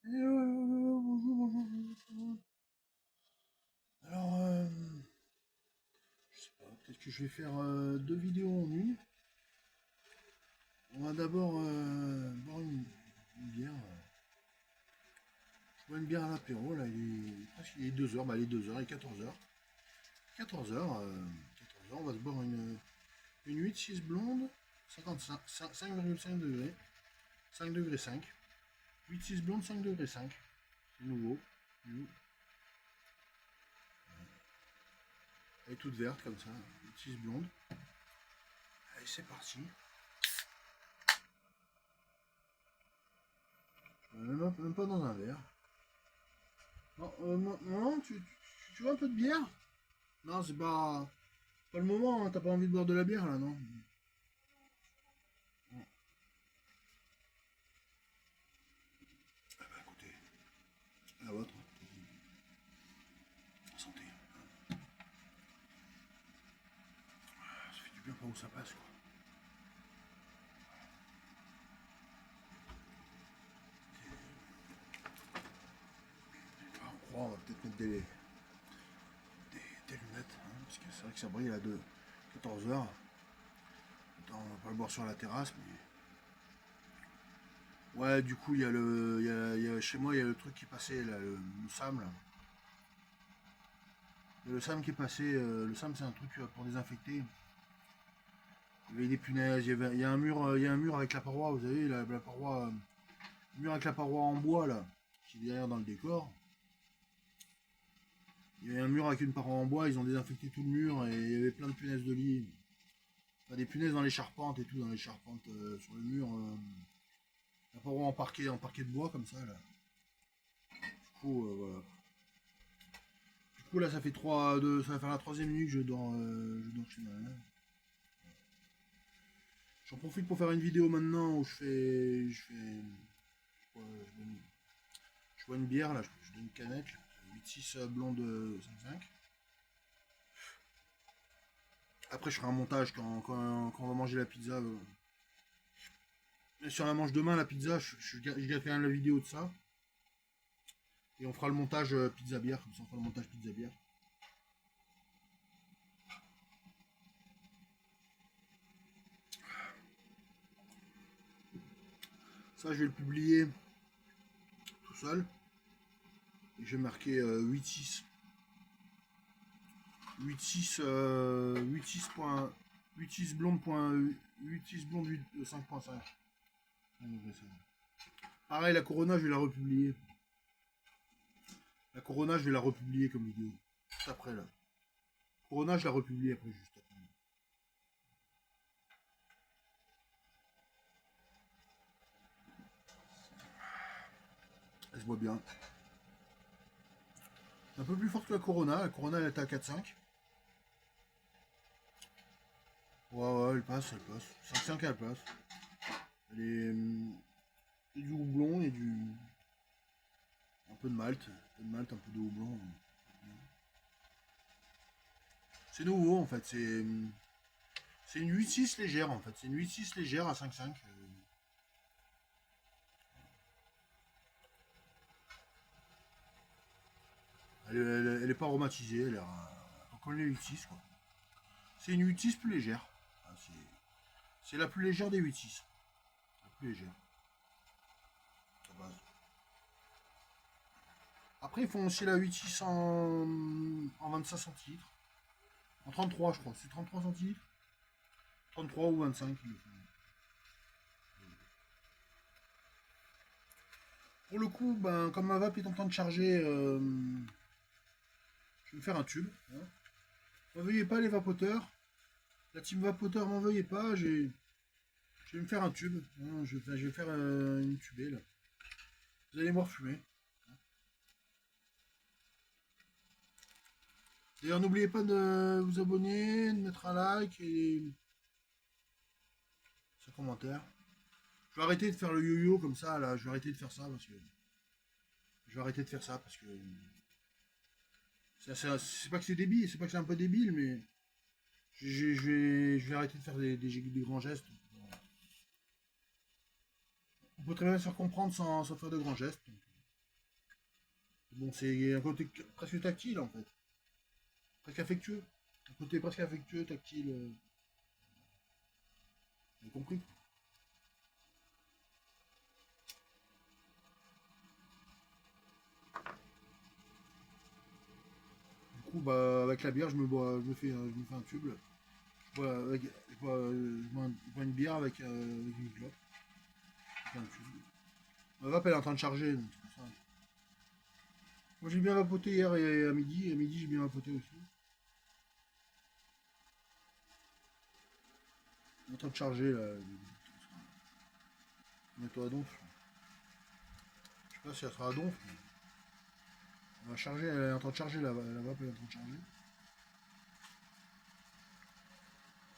Bonjour. Alors, je sais pas, peut-être que je vais faire deux vidéos en une. On va d'abord boire une bière. Je bois une bière à l'apéro, là, il est 2 heures, bah il est 2 heures, il est 14 heures. 14 heures, 14 heures, on va se boire une 8-6 blonde, 55, 5,5 degrés, 5 degrés 5. 8-6 blonde, 5 degrés 5. C'est nouveau. Elle est toute verte comme ça, 8-6 blonde. Allez, c'est parti. Même pas dans un verre. Non, non, tu veux un peu de bière? Non, c'est pas le moment, hein, t'as pas envie de boire de la bière là, non? Bon, bah écoutez, la vôtre, santé. Ça fait du bien par où ça passe, quoi. On croit, on va peut-être mettre des lunettes, hein, parce que c'est vrai que ça brille à 14 heures. Attends, on va pas le boire sur la terrasse, mais. Ouais, du coup, chez moi, il y a le truc qui passait, là, le SAM, là. Il y a le SAM qui est passé. Le SAM, c'est un truc pour désinfecter. Il y avait des punaises, il y a un mur avec la paroi, vous savez, la paroi, le mur avec la paroi en bois là, qui est derrière dans le décor. Il y avait un mur avec une paroi en bois, ils ont désinfecté tout le mur et il y avait plein de punaises de lit. Enfin, des punaises dans les charpentes et tout, dans les charpentes sur le mur. La paroi en parquet de bois comme ça là. Du coup, voilà. Du coup là, ça va faire la troisième nuit que je dors chez ma mère. J'en profite pour faire une vidéo maintenant où ouais, je bois une bière là, je donne une canette, 8-6 blonde 5-5. Après, je ferai un montage quand on va manger la pizza. Si on la mange demain, la pizza, je garde quand même la vidéo de ça. Et on fera le montage pizza bière, comme ça on fera le montage pizza bière. Ça, je vais le publier tout seul. Et je vais marquer 8-6. 8-6 8-6 8-6 blonde. 8-6 blonde 5.5. Pareil, la Corona, je vais la republier. La Corona, je vais la republier comme vidéo. Juste après, là. Corona, je la republie après, juste après. Elle se voit bien. Un peu plus forte que la Corona. La Corona, elle était à 4-5. Ouais, ouais, elle passe, elle passe. 5-5, elle passe. Elle est. Et du houblon et du. Un peu de malt. Un peu de malt, un peu de houblon. C'est nouveau, en fait. C'est une 8-6 légère, en fait. C'est une 8-6 légère à 5-5. Elle est pas aromatisée. On connaît les 8-6, quoi. C'est une 8-6 plus légère. Ah, c'est la plus légère des 8-6. La plus légère. À base. Après, ils font aussi la 8-6 en 25 centilitres. En 33, je crois. C'est 33 centilitres. 33 ou 25. Ils le font. Pour le coup, ben, comme ma vape est en train de charger, je vais me faire un tube. Hein. M'en veuillez pas les vapoteurs. La team vapoteur, m'en veuillez pas. Je vais me faire un tube. Hein. Je vais faire une tubée là. Vous allez me voir fumer. D'ailleurs, n'oubliez pas de vous abonner, de mettre un like et un commentaire. Je vais arrêter de faire le yo-yo comme ça là. Je vais arrêter de faire ça parce que. Je vais arrêter de faire ça parce que. C'est pas que c'est débile, c'est pas que c'est un peu débile, mais je vais arrêter de faire des grands gestes. On peut très bien se faire comprendre sans faire de grands gestes. Bon, c'est un côté presque tactile en fait. Presque affectueux. Un côté presque affectueux, tactile. Vous avez compris. Du coup, bah, avec la bière, je me fais un tube. Je bois une bière avec une clope. Je fais un tube. Ma vape, elle est en train de charger, donc c'est pour ça. Moi, j'ai bien vapoté hier et à midi. À midi, j'ai bien vapoté aussi. Elle est en train de charger, là. Mets-toi à donf. Je sais pas si elle sera à donf, mais elle va charger. Elle est en train de charger, la vape, elle est en train de charger.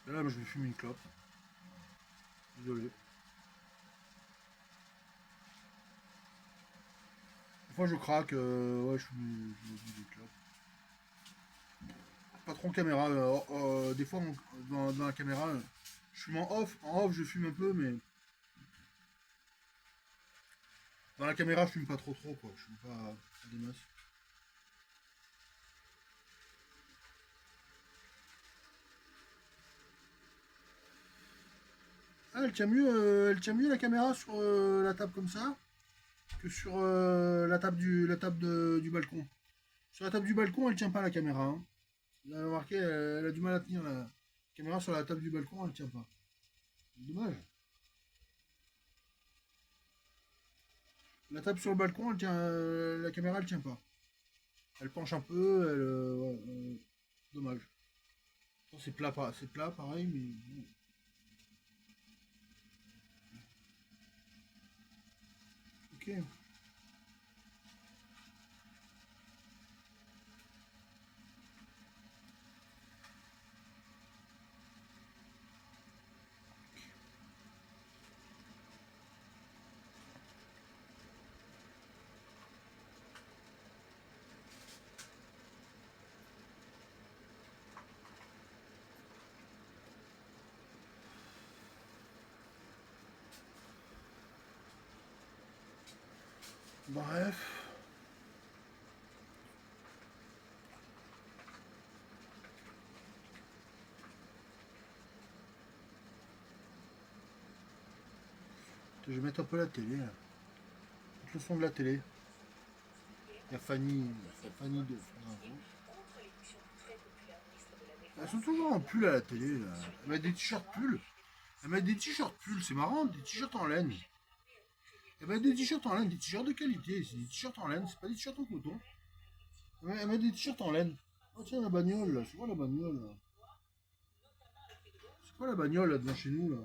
Et là, moi, je vais fumer une clope. Désolé. Des fois, je craque. Ouais, je fume des clopes. Patron caméra. Des fois, dans la caméra, je fume en off. En off, je fume un peu, mais dans la caméra, je fume pas trop, quoi. Je fume pas des masses. Ah, elle tient mieux la caméra sur la table comme ça que sur la table du balcon. Sur la table du balcon, elle tient pas la caméra, hein. Vous avez remarqué, elle a du mal à tenir la caméra sur la table du balcon, elle tient pas. Dommage. La table sur le balcon, la caméra, elle tient pas. Elle penche un peu, ouais, dommage. C'est plat, pareil, mais bon. Ok. Bref. Je vais mettre un peu la télé là. Le son de la télé. Il y a Fanny de France. Elles sont toujours en pull à la télé là. Elles mettent des t-shirts pull. Elles mettent des t-shirts pull, c'est marrant, des t-shirts en laine. Elles mettent des t-shirts en laine, des t-shirts de qualité. C'est des t-shirts en laine, c'est pas des t-shirts en coton. Elles mettent des t-shirts en laine. Oh tiens la bagnole là, c'est quoi la bagnole là? C'est quoi la bagnole là devant chez nous là?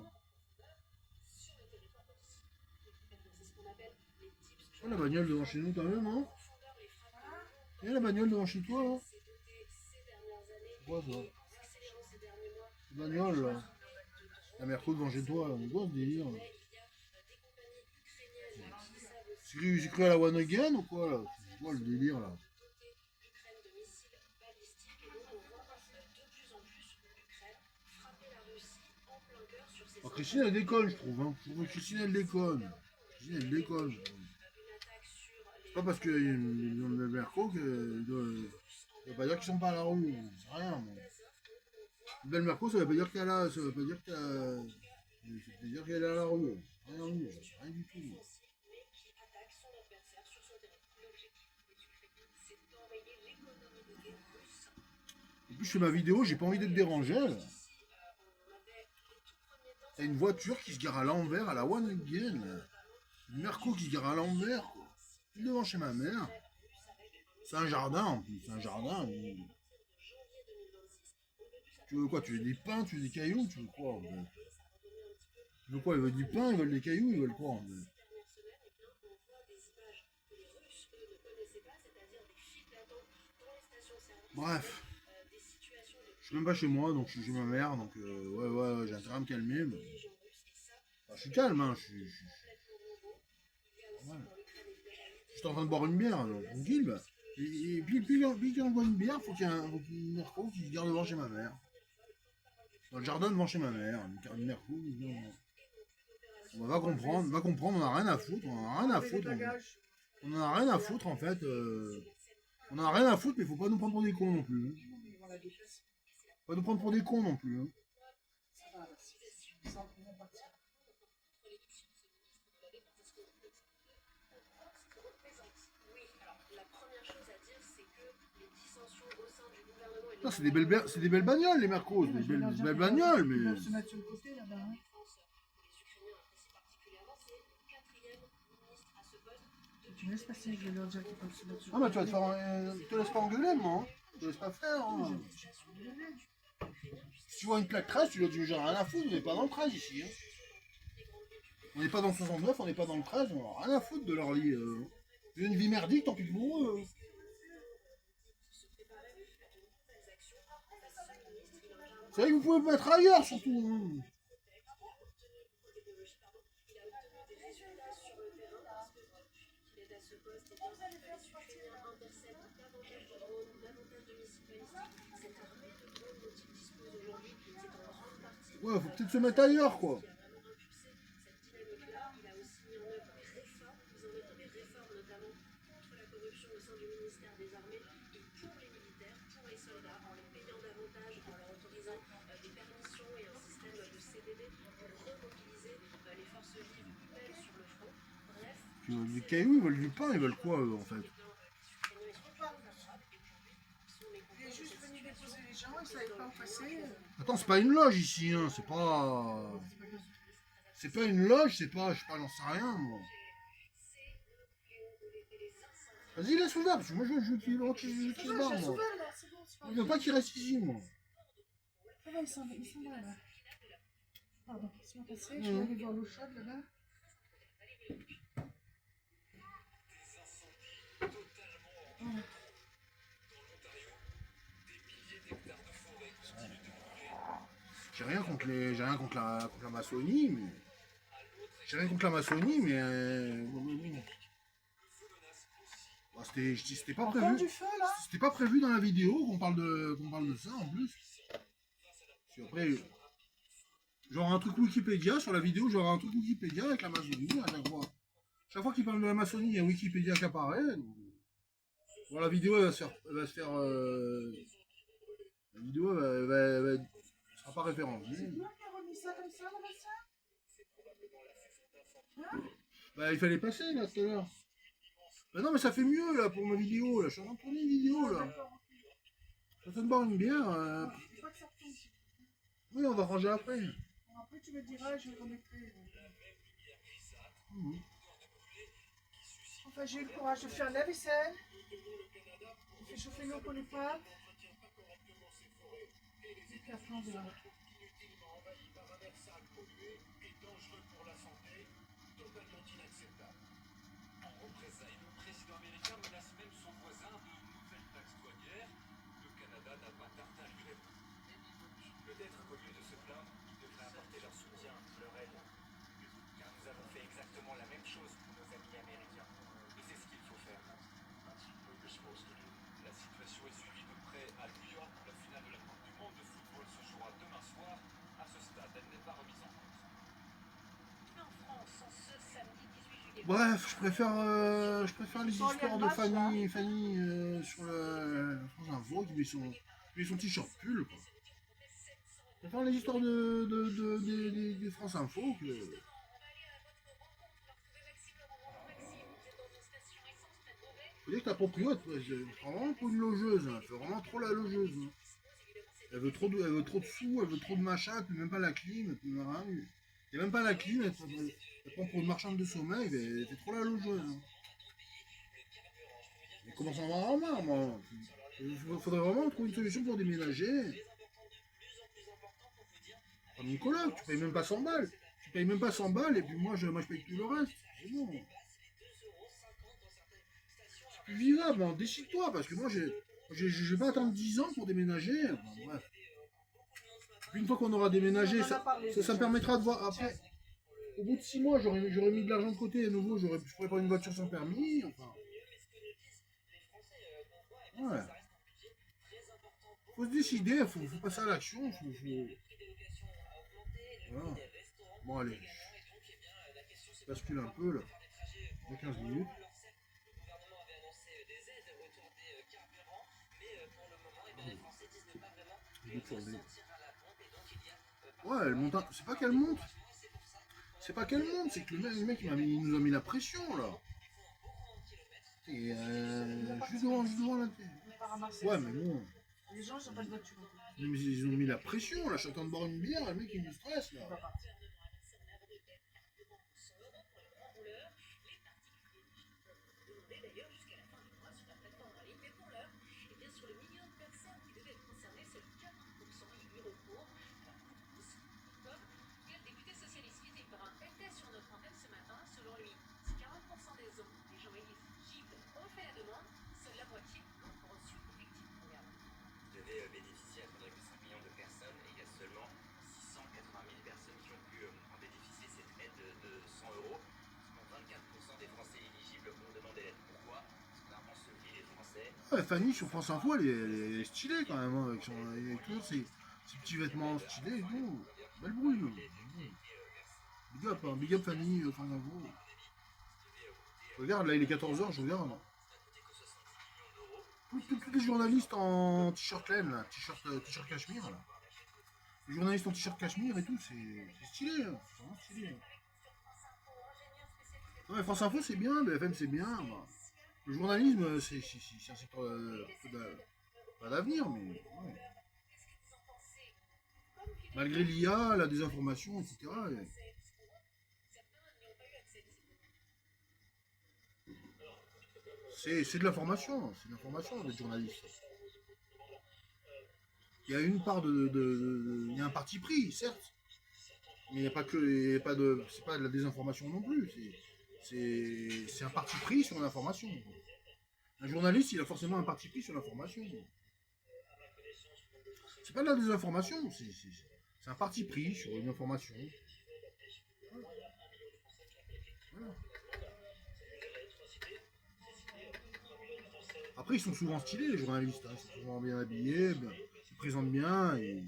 C'est quoi la bagnole devant chez nous, t'as vu non? Et la bagnole devant chez toi là? C'est quoi ça? La bagnole là. La Merco devant chez toi là, c'est quoi ce délire là? J'ai cru à la One Again ou quoi là? C'est quoi le délire là? Oh, Christine elle déconne je trouve, hein. Je trouve que Christine elle déconne. Christine elle déconne. C'est pas parce qu'ils ont le Merco que. Ça veut pas dire qu'ils sont pas à la rue. C'est rien. Moi. Une belle Merco, ça veut pas dire qu'elle a. Ça veut pas dire qu'elle a. Ça veut dire qu'elle est à la rue. Rien, rien du tout. En plus, je fais ma vidéo, j'ai pas envie d'être dérangé. Là. T'as une voiture qui se gare à l'envers à la One Again. Une Merco qui se gare à l'envers, quoi. Devant chez ma mère. C'est un jardin en plus, c'est un jardin. Tu veux quoi? Tu veux des pains, tu veux des cailloux, tu veux quoi en fait? Tu veux quoi? Ils veulent du pain, ils veulent des cailloux, ils veulent quoi en fait? Bref, je suis même pas chez moi, donc je suis chez ma mère, donc ouais, j'ai intérêt à me calmer. Mais... Enfin, je suis calme, hein, ouais. Je suis en train de boire une bière, tranquille. Bah. Et puis quand on boit une bière, faut qu'il y ait une Merco qui se garde devant chez ma mère. Dans le jardin devant chez ma mère, une Merco qui se garde devant. On va comprendre, on a rien à foutre, on a rien à foutre. On en a rien à foutre en fait. On en a rien à foutre, mais faut pas nous prendre pour des cons non plus. Hein. Pas nous prendre pour des cons non plus. Hein. Non, c'est des belles bagnoles les Mercos, des belles bagnoles, mais. Ils peuvent se mettre sur le côté là-bas. Hein. Tu me laisses passer, je vais leur dire qu'ils peuvent se mettre sur Ah le bah tu vas côté. te laisse pas engueuler moi. Hein. Je te laisse pas faire. Hein. Si tu vois une plaque 13, tu dis genre rien à foutre, on n'est pas dans le 13 ici. Hein. On n'est pas dans le 69, on n'est pas dans le 13, on a rien à foutre de leur lit. C'est une vie merdique, tant pis pour eux. C'est vrai que vous pouvez me mettre ailleurs surtout. Hein. Ouais, faut peut-être se mettre ailleurs quoi. Les cailloux, ils veulent du pain, ils veulent quoi eux en fait? Il est juste venu déposer les gens, il ne savait pas où passer. Attends, c'est pas une loge ici, hein, c'est pas. C'est pas une loge, c'est pas. Je sais pas, j'en sais rien moi. Vas-y, laisse ouvert, parce que moi je veux qu'il se barre moi. Je veux pas qu'il reste ici moi. Ah ouais, il s'en va là. Pardon, laisse-moi passer, je vais aller voir l'eau chaude là-bas. Voilà. J'ai rien contre la maçonnie, mais. J'ai rien contre la maçonnie, mais. Bah, c'était pas Encore prévu. du feu là? C'était pas prévu dans la vidéo qu'on parle de ça en plus. Puis après, genre un truc Wikipédia sur la vidéo, genre un truc Wikipédia avec la maçonnie à chaque fois. Chaque fois qu'il parle de la maçonnie, il y a Wikipédia qui apparaît. Donc... Bon, la vidéo elle va se faire la vidéo sera pas référencée. C'est toi qui as remis ça comme ça, le médecin? Hein? Bah il fallait passer là tout à l'heure. Bah non mais ça fait mieux là pour ma vidéo là. Je suis en train de tourner une vidéo là. Ça te boire une bière. Oui on va ranger après. Après tu me diras, je le remettrai. Enfin j'ai eu le courage de faire la vaisselle. On fait chauffer l'eau pour les pâtes. Et puis après on verra. Bref, je préfère les histoires de Fanny sur le. Un veau qui met son t-shirt pull. Quoi. Je préfère les histoires de France Info que. Faut dire que la propriétaire, c'est vraiment pour une logeuse. Hein. Elle fait vraiment trop la logeuse. Hein. Elle veut trop de sous, elle veut trop de machin, elle peut même pas la clim, elle peut même rien. Il n'y a même pas la clim, elle prend pour une marchande de sommeil, elle fait trop la logeuse. Hein. On commence à en avoir marre, moi. Il faudrait vraiment trouver une solution pour déménager. Comme Nicolas, tu payes même pas 100 balles. Tu payes même pas 100 balles et puis moi je paye tout le reste. C'est bon. C'est plus vivable, hein. Décide-toi, parce que moi je vais pas attendre 10 ans pour déménager. Enfin, bref. Puis une fois qu'on aura déménagé, ça me permettra de voir après. Au bout de 6 mois, j'aurais mis de l'argent de côté à nouveau, je pourrais prendre une voiture sans permis. Enfin. Ouais. Faut se décider, faut passer à l'action. Voilà. Bon, allez. Je bascule un peu là. Il y a 15 minutes. Ouais, elle monte. C'est pas qu'elle monte. C'est pas qu'elle monte, c'est que le mec il nous a mis la pression là. Et juste devant la tête. On part à Marseille. Ouais, mais bon. Les gens, ils n'ont pas de voiture. Mais ils ont mis la pression là. Je suis en train de boire une bière, le mec il me stresse là. On va partir. Bénéficier à 1,5 million de personnes et il y a seulement 680 000 personnes qui ont pu en bénéficier cette aide de 100 euros. Seulement 24% des Français éligibles ont demandé l'aide. Pourquoi? Parce qu'on a enseveli les Français. Ouais, Fanny sur France Info, elle est stylée quand même, hein, avec toujours ses petits vêtements stylés et tout. Belle brouille. Big up, hein, big up Fanny, France Info. Regarde, là il est 14h, je regarde. Tous les journalistes en t-shirt laine, là, t-shirt cachemire, là. Les journalistes en t-shirt cachemire et tout, c'est stylé, hein. C'est vraiment stylé. Non mais France Info c'est bien, BFM c'est bien. Bah. Le journalisme c'est un secteur pas d'avenir, mais ouais. Malgré l'IA, la désinformation, etc. C'est de l'information, d'être journaliste. Il y a une part il y a un parti pris, certes, mais il n'y a pas que, c'est pas de la désinformation non plus. C'est un parti pris sur l'information. Un journaliste, il a forcément un parti pris sur l'information. C'est pas de la désinformation, c'est un parti pris sur une information. Voilà. Après, ils sont souvent stylés, les journalistes. Hein. Ils sont souvent bien habillés, ils se présentent bien. Ils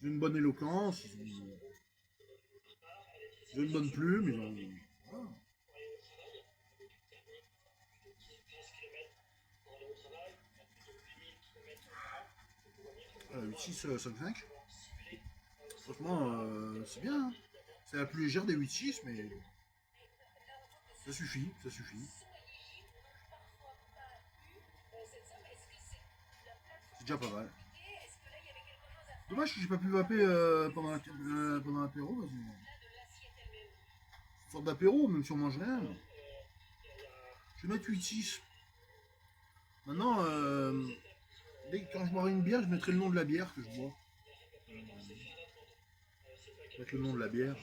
ont une bonne éloquence, ils ont une bonne plume. Ils ont... Voilà. 8-6, 5-5. Franchement, c'est bien. Hein. C'est la plus légère des 8-6, mais ça suffit, ça suffit. C'est déjà pas mal. Dommage que j'ai pas pu vaper pendant l'apéro. Une sorte d'apéro, même si on mange rien. Je vais mettre 8-6. Maintenant, quand je boirai une bière, je mettrai le nom de la bière que je bois. Je vais mettre le nom de la bière.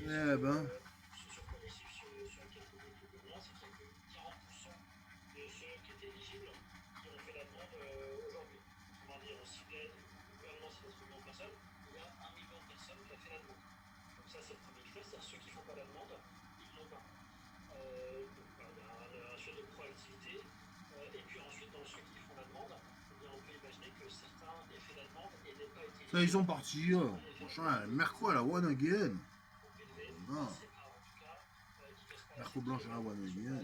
Eh ben. Ça, ils sont partis. Machin, Merco à la One Again. Non. Merco blanche à la One Again.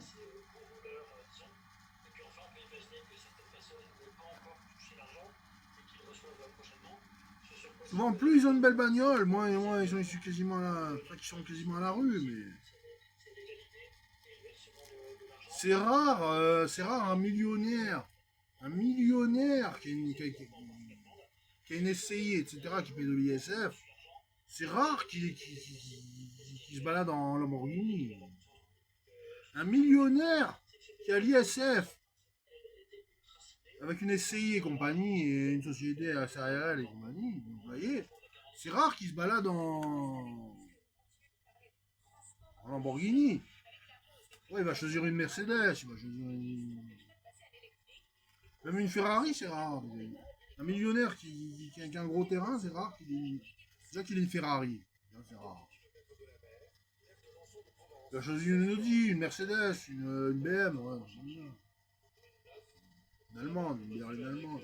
Souvent, plus ils ont une belle bagnole, moins ils sont quasiment à la rue, mais. C'est rare un millionnaire qui a une SCI, etc., qui paye de l'ISF. C'est rare qu'il se balade en Lamborghini. Un millionnaire qui a l'ISF, avec une SCI et compagnie, et une société à céréales et compagnie, vous voyez, c'est rare qu'il se balade en Lamborghini. Ouais, il va choisir une Mercedes, il va choisir même une Ferrari, c'est rare. Un millionnaire qui a un gros terrain, c'est rare qu'il ait une Ferrari. C'est rare. Il va choisir une Audi, une Mercedes, une BM, ouais, j'aime bien. Une Allemande, une berline allemande.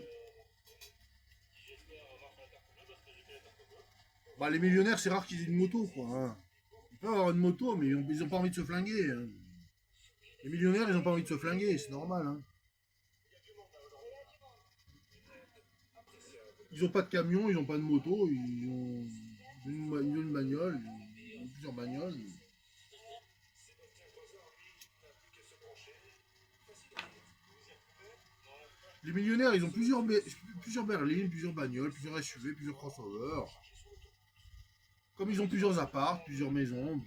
Bah, les millionnaires, c'est rare qu'ils aient une moto, quoi. Hein. Ils peuvent avoir une moto, mais ils ont pas envie de se flinguer. Hein. Les millionnaires, ils ont pas envie de se flinguer, c'est normal. Hein. Ils ont pas de camion, ils ont pas de moto, ils ont une bagnole, ils ont plusieurs bagnoles. Les millionnaires, ils ont plusieurs berlines, plusieurs bagnoles, plusieurs SUV, plusieurs crossovers. Comme ils ont plusieurs apparts, plusieurs maisons.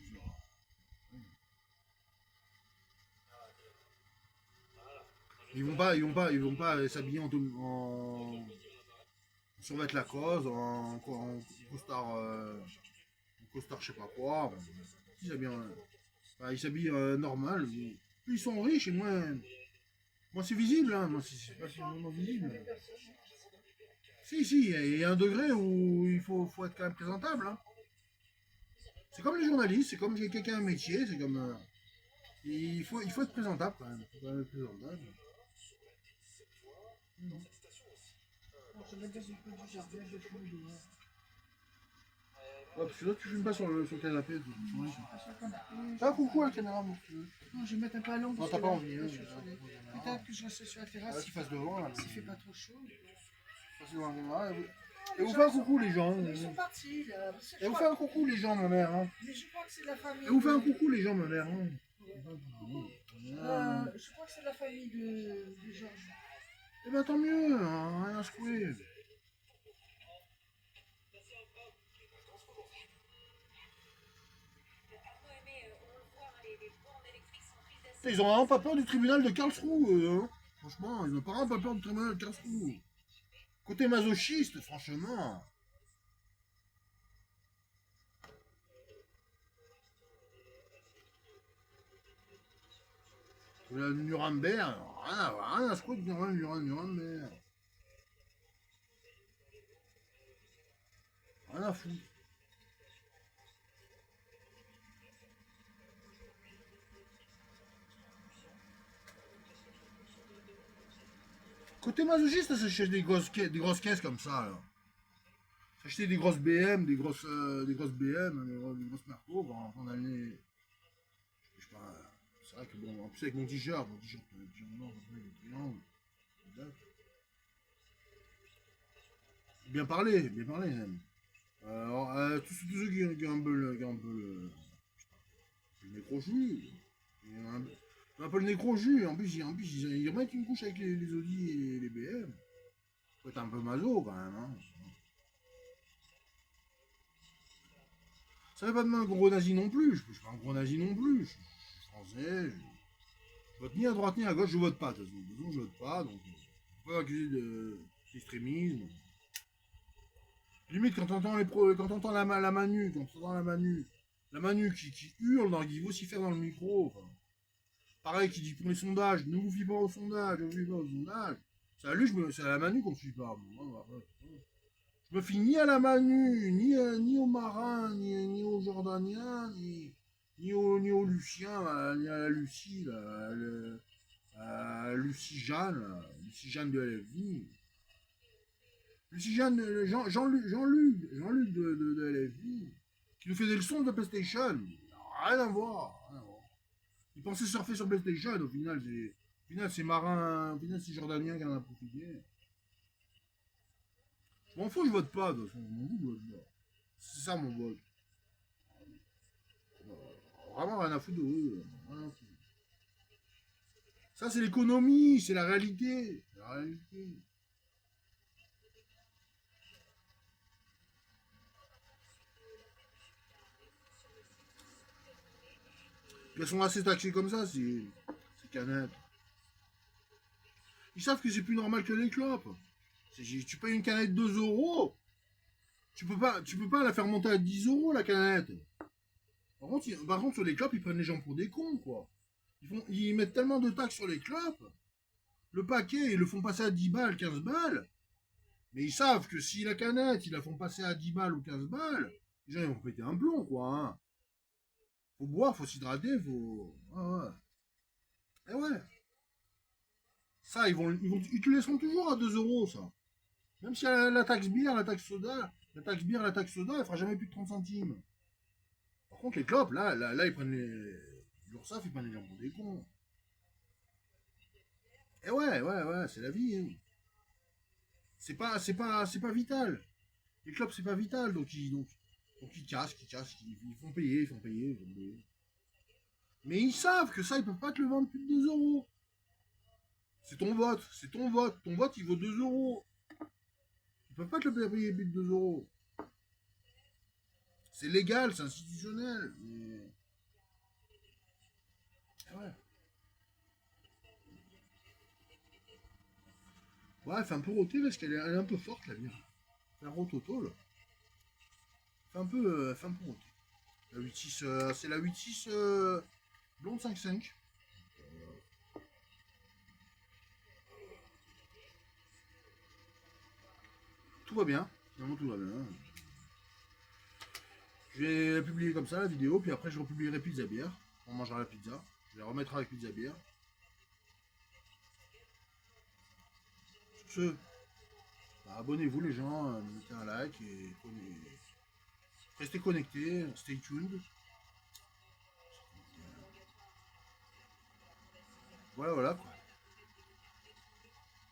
Ils vont pas s'habiller en survêtre la cause, en costard, je sais pas quoi. Bon, ils s'habillent, enfin, ils s'habillent normal. Plus ils sont riches et moins c'est visible. Hein. Moi, c'est pas vraiment visible. Si, il y a un degré où faut être quand même présentable. Hein. C'est comme les journalistes, c'est comme quelqu'un qui a un métier, c'est comme. Il faut être présentable quand même. Il faut quand même être présentable. Bon, je vais mettre dans une peu du jardin, je fume dehors. Ouais, parce que là, tu fumes pas sur le canapé. Ah, sur le canapé. Ah, coucou la caméra, mon vieux. Non, je vais mettre un peu à l'ombre. Non, parce t'as que pas là, envie. là, Hein, je suis sur les- Peut-être que je reste sur la terrasse. tu passes devant là. S'il fait pas trop chaud. Passez devant la caméra. Et vous faites un coucou les gens. Ils sont partis là. Parce que je Et vous crois- faites un coucou les gens, ma mère. Hein. Mais je crois que c'est de la famille. Et vous faites un coucou les gens, ma mère. Hein. Je crois que c'est de la famille de Georges. Eh ben tant mieux, hein, rien à secouer. Ils ont vraiment pas peur du tribunal de Karlsruhe, eux, hein. Franchement, ils ont vraiment pas peur du tribunal de Karlsruhe. Côté masochiste, franchement. Le Nuremberg, rien à secouer de Nuremberg. Rien à foutre. Côté masochiste, s'acheter des grosses caisses comme ça, là. S'acheter des grosses BM, des grosses BM, des grosses Merco, on a les... Je sais pas, c'est vrai que bon, en plus avec mon t-shirt noir, les triangles, bien parlé, même. Tous ceux qui ont un peu le nez crochu, un peu le nez crochu, en plus ils remettent une couche avec les Audi et les BM. Faut être un peu maso quand même. Hein. Ça fait pas de moi un gros nazi non plus, je suis pas un gros nazi non plus, je suis français, je vote ni à droite ni à gauche, je vote pas de toute façon, je vote pas, donc on peut accuser d'extrémisme. Limite quand t'entends la Manu, la Manu qui hurle, qui vocifère dans le micro, enfin, pareil, qui dit pour les sondages, ne vous fiez pas aux sondages, c'est à lui, c'est à la Manu qu'on ne suit pas. Bon, je me fie ni à la Manu, ni aux Marins, ni aux Jordaniens, ni aux Luciens, ni à la Lucie, à Lucie Jeanne de LFI. Lucie Jeanne, Jean-Luc de LFI, qui nous fait des leçons de PlayStation. Rien à voir. Il pensait surfer sur PlayStation, au final, c'est marin, au final, c'est Jordanien qui en a profité. Je m'en fous, je vote pas, de toute façon, je m'en fous, je vote pas. C'est ça mon vote. Vraiment rien à foutre de eux. Rien à foutre. Ça, c'est l'économie, c'est la réalité. La réalité. Puis elles sont assez taxées comme ça, c'est canettes. Ils savent que c'est plus normal que les clopes. Tu payes une canette 2 euros. Tu peux pas la faire monter à 10 euros la canette. Par contre, sur les clopes, ils prennent les gens pour des cons, quoi. Ils mettent tellement de taxes sur les clopes. Le paquet, ils le font passer à 10 balles, 15 balles. Mais ils savent que si la canette, ils la font passer à 10 balles ou 15 balles, les gens ils vont péter un plomb, quoi. Hein. Faut boire, faut s'hydrater, faut. Ah ouais. Eh ouais. Ça, ils te laisseront toujours à 2 euros, ça. Même si la taxe bière, la taxe soda, La taxe bière, la taxe soda, elle fera jamais plus de 30 centimes. Par contre, les clopes, là, ils prennent les. L'URSSAF, ils prennent les gens pour des cons. Et ouais, c'est la vie. Hein. C'est pas vital. Les clopes, c'est pas vital, donc ils cassent, ils font payer, ils font payer, ils font payer. Mais ils savent que ça, ils peuvent pas te le vendre plus de 2 euros. C'est ton vote, c'est ton vote. Ton vote, il vaut 2 euros. Ils peuvent pas te le payer plus de 2 euros. C'est légal, c'est institutionnel. Mais... Ah ouais. Ouais, elle fait un peu roter parce elle est un peu forte, la bière. Elle rote auto, là. Elle fait un peu roter. La 8-6, c'est la 8-6 blonde 5-5. Tout va bien. Finalement, tout va bien. Je vais la publier comme ça, la vidéo, puis après, je republierai pizza bière. On mangera la pizza. Je la remettrai avec pizza bière. Sur ce, bah, abonnez-vous les gens, mettez un like et restez connectés, stay tuned. Voilà quoi.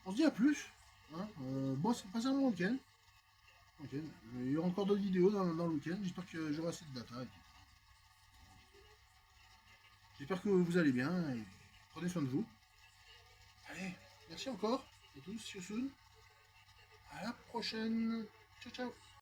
On se dit à plus. Hein. Bon, c'est passé un bon week-end. Il y aura encore d'autres vidéos dans le week-end. J'espère que j'aurai assez de data. J'espère que vous allez bien et prenez soin de vous. Allez, merci encore à tous. See you soon. À la prochaine. Ciao, ciao.